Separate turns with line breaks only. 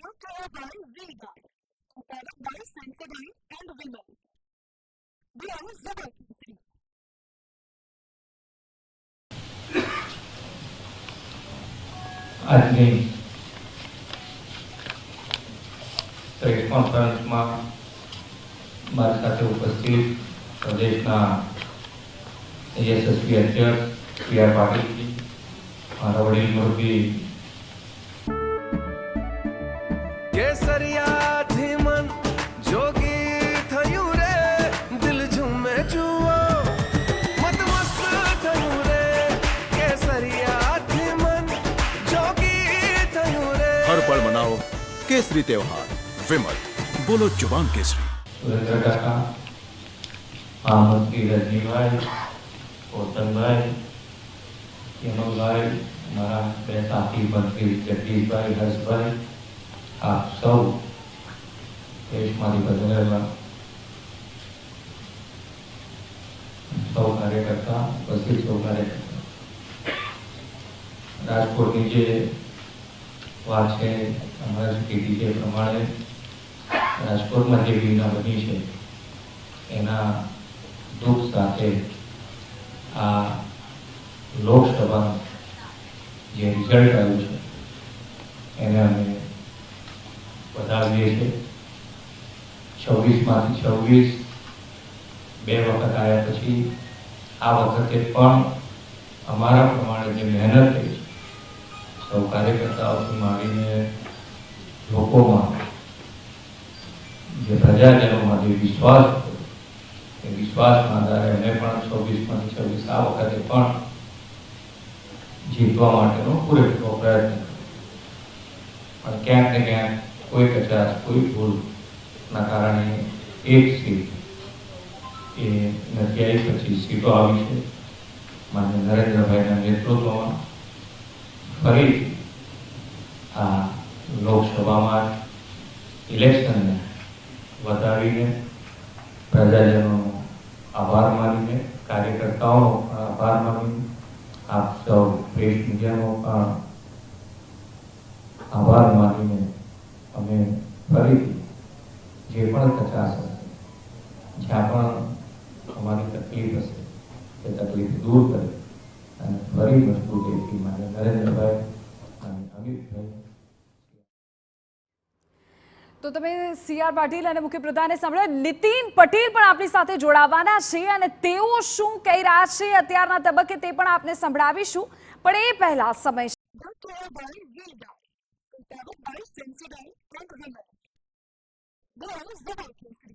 brought to you by Vega, a product by Sensodyne and Women. We are Zubaki.
આજની press કોન્ફરન્સમાં મારી સાથે ઉપસ્થિત પ્રદેશના યશસ્વી અધ્યક્ષ PR પાટીલજી, મારા વડીલ મુરબી
કેસરિયાથી મન જોગી થયું રે, દિલ ઝૂમે જુઓ મત મસ્ત થયું રે, કેસરિયાથી મન જોગી થયું રે।
हर पल मनाओ केसरी त्योहार। विमल, बोलो जुबान केसरी।
સુરેન્દ્ર કાકા, મહામંત્રી રજનીભાઈ, ગૌતમભાઈ, યમલભાઈ, મારા બે સાથી મંત્રી જગદીશભાઈ, હર્ષભાઈ, આપ સૌ દેશમાંથી બદલેલા સૌ કાર્યકર્તા, ઉપસ્થિત સૌ કાર્યકર્તા, રાજકોટની જે વાત છે હમણાં જ કીધી તે પ્રમાણે રાજકોટમાં જે ઘટના બની છે એના દુઃખ સાથે આ લોકસભાનું જે રિઝલ્ટ આવ્યું છે એને અમે વધાવીએ છીએ। 26માંથી 26 બે વખત આવ્યા પછી આ વખતે પણ અમારા પ્રમાણે જે મહેનત થઈ છે સૌ કાર્યકર્તાઓથી માંડીને લોકોમાં જે પ્રજાજનોમાં જે વિશ્વાસ હતો એ વિશ્વાસના આધારે અમે પણ 26માંથી 26 આ વખતે પણ જીતવા માટેનો પૂરેપૂરો પ્રયત્ન કર્યો, પણ ક્યાંક ને ક્યાંક કોઈ કચાશ, કોઈ ભૂલના કારણે એક સીટ એ નથી આવી, 25 સીટો આવી છે। માન્ય નરેન્દ્રભાઈના નેતૃત્વમાં ફરીથી આ લોકસભામાં ઇલેક્શનને વધાવીને પ્રજાજનોનો આભાર માનીને, કાર્યકર્તાઓનો પણ આભાર માનીને, આપ સૌ પ્રેસ મીડિયાનો પણ આભાર માનીને અમે ફરીથી જે પણ કચાશ હશે, જ્યાં પણ અમારી તકલીફ હશે એ તકલીફ દૂર કરી અને ફરી મજબૂતીથી માન્ય નરેન્દ્રભાઈ અને અમિતભાઈ।
તો તમે CR પાટીલ અને મુખ્યપ્રધાને સાંભળ્યા, નીતિન પટેલ પણ આપણી સાથે જોડાવાના છે અને તેઓ શું કહી રહ્યા છે અત્યારના તબક્કે તે પણ આપને સંભળાવીશું, પણ એ પહેલા સમય
Brought to you by Vega, a product by Sensodyne and Women. We are Zubaki.